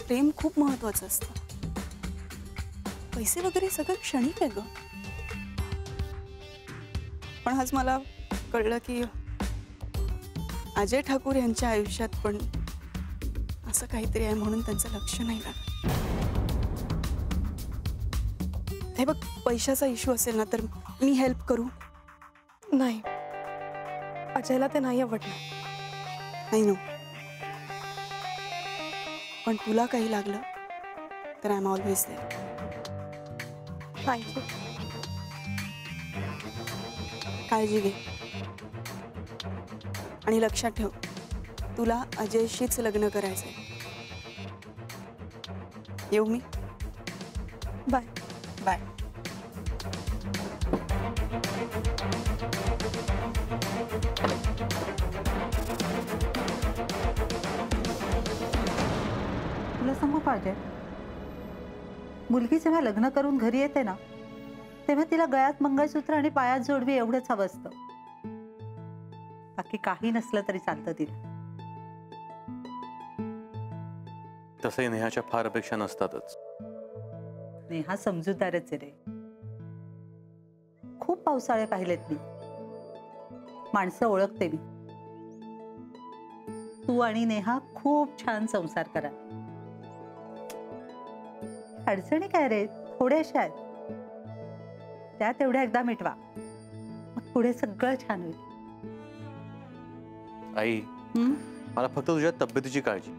प्रेम खूप महत्वाचं असतं. पैसे वगैरे सगळं क्षणिक आहे ग. पण आज मला कळलं की अजय ठाकूर यांच्या आयुष्यात पण असं काहीतरी आहे म्हणून त्यांचं लक्ष नाही लागत. हे बघ, पैशाचा इश्यू असेल ना तर मी हेल्प करू. नाही, अजयला ते नाही आवडलं. नाही नो, पण तुला काही लागलं तर I am always there. Thank you. काळजी घे आणि लक्षात ठेव, तुला अजयशीच लग्न करायचंय. येऊ मी. बाय. बाय. तुला सांगू पाहिजे, मुलगी जेव्हा लग्न करून घरी येते ना तेव्हा तिला गळ्यात मंगळसूत्र आणि पायात जोडवी एवढंच हवं असतं. बाकी काही नसलं तरी चालतं तिला. तसंही नेहाच्या फार अपेक्षा नसतातच. नेहा समजूतदारच आहे रे. खूप पावसाळे पाहिलेत मी, माणसं ओळखते मी. तू आणि नेहा खूप छान संसार करा. अडचणी काय रे, थोड्याशा आहेत, त्या तेवढ्या एकदा मिटवा, मग पुढे सगळं छान होईल. आई, मला फक्त तुझ्या तब्येतीची काळजी,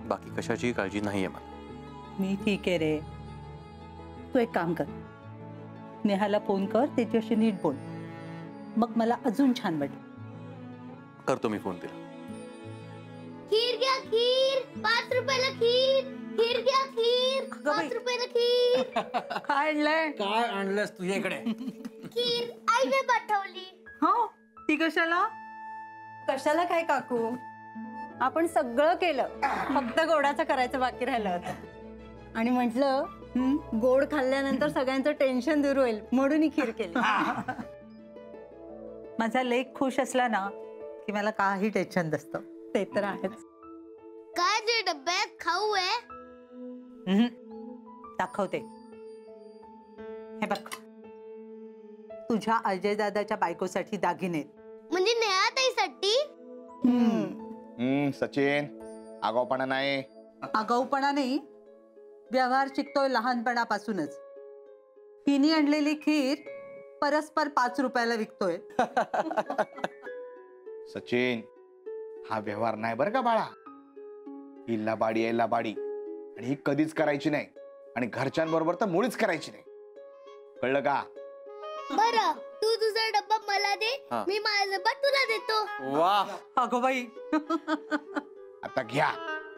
बाकी कशाची काळजी नाहीये मला. मी ठीक आहे रे. तू एक काम कर, नेहाला फोन कर, त्याच्याशी नीट बोल, मग मला अजून छान वाटेल. करतो मी फोन तिला. खीर घ्या, खीर 5 रुपयाला खीर. खीर घ्या, खीर 5 रुपयाला खीर. काय आणलंय? काय आणलंस तुझ्या इकडे? खीर आईने पाठवली. हो, ती कशाला? कशाला काय काकू, आपण सगळं केलं, फक्त गोडाचं करायचं बाकी राहिलं होतं. आणि म्हटलं गोड खाल्ल्यानंतर सगळ्यांचं टेन्शन दूर होईल म्हणून ही खीर केली. माझा लेक खुश असला ना की मला काही टेन्शन नसतं. ते तर आहेच. काय जे डब्यात खाऊ आहे? दाखवते. हे बघ, तुझ्या अजय दादाच्या बायकोसाठी दागिने. म्हणजे नेहाताईसाठी? सचिन, आगाऊपणा नाही. आगाऊपणा नाही, व्यवहार शिकतोय लहानपणापासूनच. हिने आणलेली खीर परस्पर 5 रुपयाला विकतोय. सचिन, हा व्यवहार नाही बरं का बाळा. ही लबाडी आहे, लबाडी. आणि ही कधीच करायची नाही, आणि घरच्यांबरोबर तर मुळीच करायची नाही. कळलं का? बरं, तू तुझा डब्बा मला दे, मी माझा डब्बा तुला देतो. वाह, अगो बाई. आता घ्या,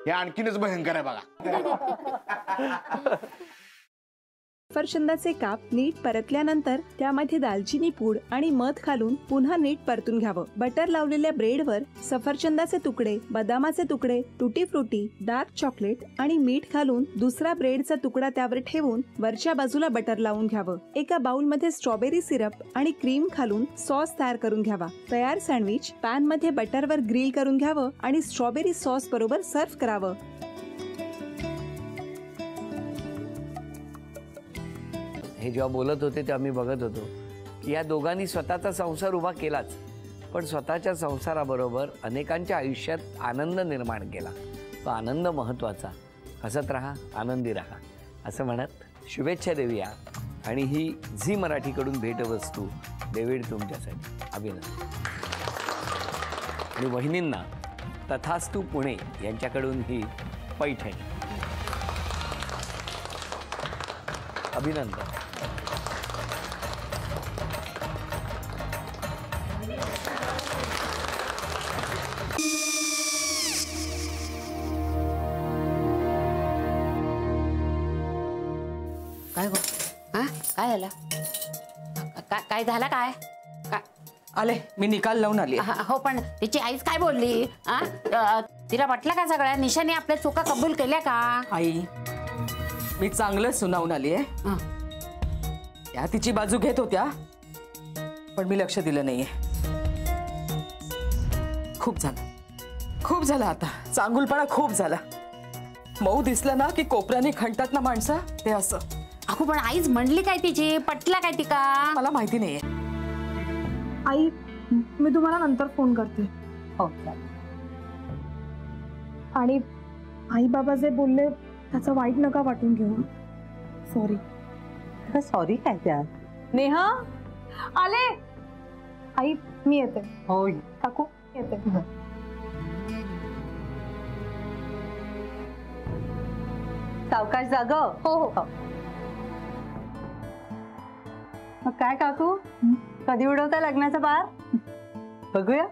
हे आणखीनच भयंकर आहे बघा. सफरचंदाचे काप नीट परतल्यानंतर त्यामध्ये दालचिनी पूड आणि मध घालून पुन्हा नीट परतून घ्यावं. बटर लावलेल्या ब्रेडवर सफरचंदाचे तुकडे, बदामाचे तुकडे, टुटी फ्रुटी, डार्क चॉकलेट आणि मीठ घालून दुसरा ब्रेडचा तुकडा त्यावर ठेवून वरच्या बाजूला बटर लावून घ्यावं. एका बाउलमध्ये स्ट्रॉबेरी सिरप आणि क्रीम घालून सॉस तयार करून घ्यावा. तयार सँडविच पॅन मध्ये बटरवर ग्रिल करून घ्यावं आणि स्ट्रॉबेरी सॉस बरोबर सर्व्ह करावं. हे जेव्हा बोलत होते तेव्हा मी बघत होतो की या दोघांनी स्वतःचा संसार उभा केलाच, पण स्वतःच्या संसाराबरोबर अनेकांच्या आयुष्यात आनंद निर्माण केला. तो आनंद महत्त्वाचा. हसत राहा, आनंदी राहा असं म्हणत शुभेच्छा देऊया. आणि ही झी मराठीकडून भेटवस्तू डेव्हिड तुमच्यासाठी. अभिनंदन. आणि वहिनींना तथास्तू पुणे यांच्याकडून ही पैठणी. अभिनंदन. काय गो? हा, काय झालं? काय झालं? काय आले, मी निकाल लावून आली. हो, पण तिची आईच काय बोलली? तिला वाटलं का सगळ्या निशाने आपल्या चुका कबूल केल्या का? आई, मी चांगलं सुनावून आली आहे. त्या तिची बाजू घेत होत्या, पण मी लक्ष दिलं नाहीये. खूप झालं आता. चांगुलपणा खूप झाला. मऊ दिसलं ना की कोपऱ्याने खणतात ना माणसं, ते असं. अगो पण आईच म्हणली काय तिची, पटला काय ती का? मला माहिती नाहीये. आई मी तुम्हाला नंतर फोन करते. हो आणि आई बाबा जे बोलले त्याचं वाईट नका वाटून घेऊ. सॉरी. सॉरी काय त्या? नेहा आले. आई मी येते. हो काकू येते. सावकाश जाग. हो हो. मग काय काकू, कधी उडवता लग्नाचा बार? बघूया.